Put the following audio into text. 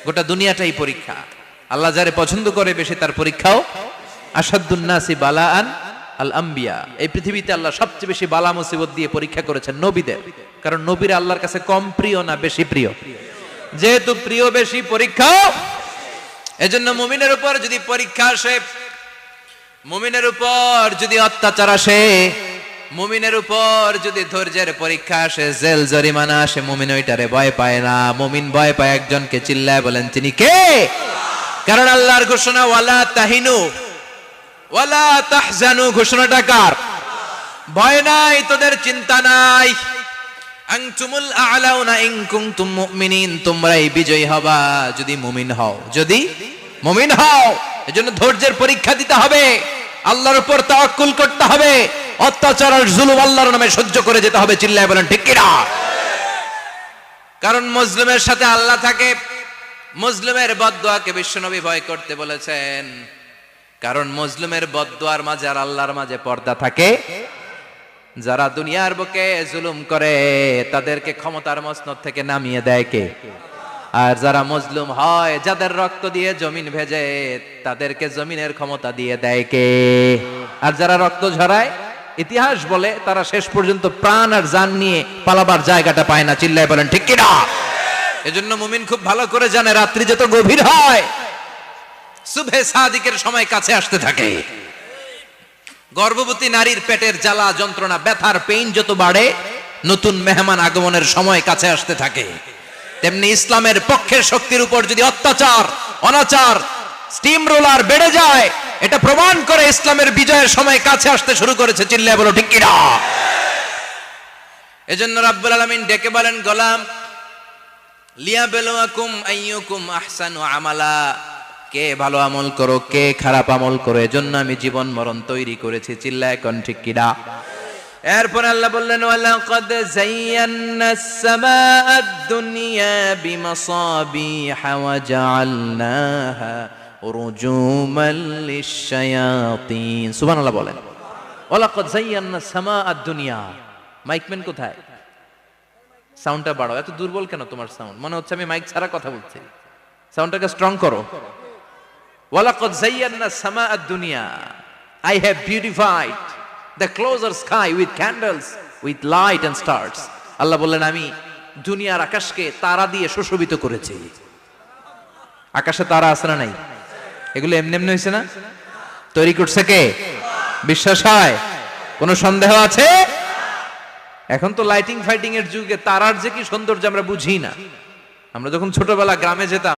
গোটা দুনিয়াটাই পরীক্ষা। আল্লাহ যারে পছন্দ করে বেশি তার পরীক্ষাও। আসাদুন নাসি বালাআন আল আম্বিয়া, এই পৃথিবীতে আল্লাহ সবচেয়ে বেশি বালা মুসিবত দিয়ে পরীক্ষা করেছেন নবীদের। কারণ নবীরা আল্লাহর কাছে কম প্রিয় না বেশি প্রিয়? যেহেতু প্রিয় বেশি, পরীক্ষাও। এজন্য মুমিনের উপর যদি পরীক্ষা আসে, মুমিনের উপর যদি অত্যাচার আসে, মুমিনের উপর যদি ধৈর্যের পরীক্ষা আসে, জেল জরিমানা আসে, মুমিন ওইটারে ভয় পায় না। মুমিন ভয় পায় একজনকে, চিল্লায় বলেন তিনি কে? কারণ আল্লাহর ঘোষণা ওয়ালা তাহিনু ওয়ালা তাহজানু, ঘোষণাটা কার? ভয় নাই, তোদের চিন্তা নাই। আনতুমুল আ'লাউনা ইন কুনতুম মুমিনিন, তোমরাই বিজয়ী হবা যদি মুমিন হও, যদি মুমিন হও। এজন্য ধৈর্যের পরীক্ষা দিতে হবে, আল্লাহর উপর তাওয়াক্কুল করতে হবে, অত্যাচার আর জুলুম আল্লাহর নামে সহ্য করে যেতে হবে। চিল্লায় বলেন ঠিক কিনা? কারণ মুসলিমের সাথে আল্লাহ থাকে। মুসলিমের বদদুয়াকে বিশ্বনবী ভয় করতে বলেছেন, কারণ মুসলিমের বদদুয়ার মাঝে আর আল্লাহর মাঝে পর্দা থাকে। যারা দুনিয়ার বুকে জুলুম করে তাদেরকে ক্ষমতার মসনদ থেকে নামিয়ে দেয় কে? আর যারা মজলুম হয়, যাদের রক্ত দিয়ে জমিন ভেজে, তাদেরকে জমিনের ক্ষমতা দিয়ে দেয় কে? আর যারা রক্ত ঝরায়, ইতিহাস বলে তারা শেষ পর্যন্ত প্রাণ আর জান নিয়ে পালাবার জায়গাটা পায় না। চিল্লায় বলেন ঠিক কিনা? এজন্য মুমিন খুব ভালো করে জানে, রাত্রি যত গভীর হয়, সুবহে সাদিকের সময় কাছে আসতে থাকে। গর্ভবতী নারীর পেটের জ্বালা যন্ত্রণা, ব্যথার পেইন যত বাড়ে, নতুন মেহমান আগমনের সময় কাছে আসতে থাকে। তেমনি ইসলামের পক্ষের শক্তির উপর যদি অত্যাচার, অনাচার, স্টিম রোলার বেড়ে যায়, এটা প্রমাণ করে ইসলামের বিজয়ের সময় কাছে আসতে শুরু করেছে। চিল্লায় বলো ঠিক কিনা? এজন্য রাব্বুল আলামিন ডেকে বলেন, গোলাম লিয়াবলুয়াকুম আইয়ুকুম আহসানু আমালা, কে ভালো আমল করো, কে খারাপ আমল করো, এজন্য আমি জীবন মরণ তৈরি করেছি। চিল্লায় কোন ঠিক কিনা? এরপর আল্লাহ বললেন, ওয়ালাকাদ যায়্যানাস সামাআদ দুনিয়া বিমাসাবিহা ওয়া জাআলনাহা রুজুমান লিশ-শায়াতিন। সুবহানাল্লাহ বলেন। ওয়ালাকাদ যায়্যানাস সামাআদ দুনিয়া। মাইকম্যান কোথায়? সাউন্ডটা বাড়াও। এত দুর্বল কেন তোমার সাউন্ড? মনে হচ্ছে আমি মাইক ছাড়া কথা বলছি। সাউন্ডটাকে স্ট্রং করো। ওয়ালাকাদ যায়্যানাস সামাআদ দুনিয়া, I have beautified the closer sky with candles, with light and stars. আল্লাহ বললেন, আমি দুনিয়ার আকাশকে তারা দিয়ে সুশোভিত করেছি। আকাশে তারা আছে না নাই? এগুলো এমনি এমনি হয়েছে না? তৈরি করছে কে? বিশ্বাস হয়? কোনো সন্দেহ আছে? এখন তো লাইটিং ফাইটিং এর যুগে তারার যে কি সৌন্দর্য আমরা বুঝি না। আমরা যখন ছোটবেলা গ্রামে যেতাম,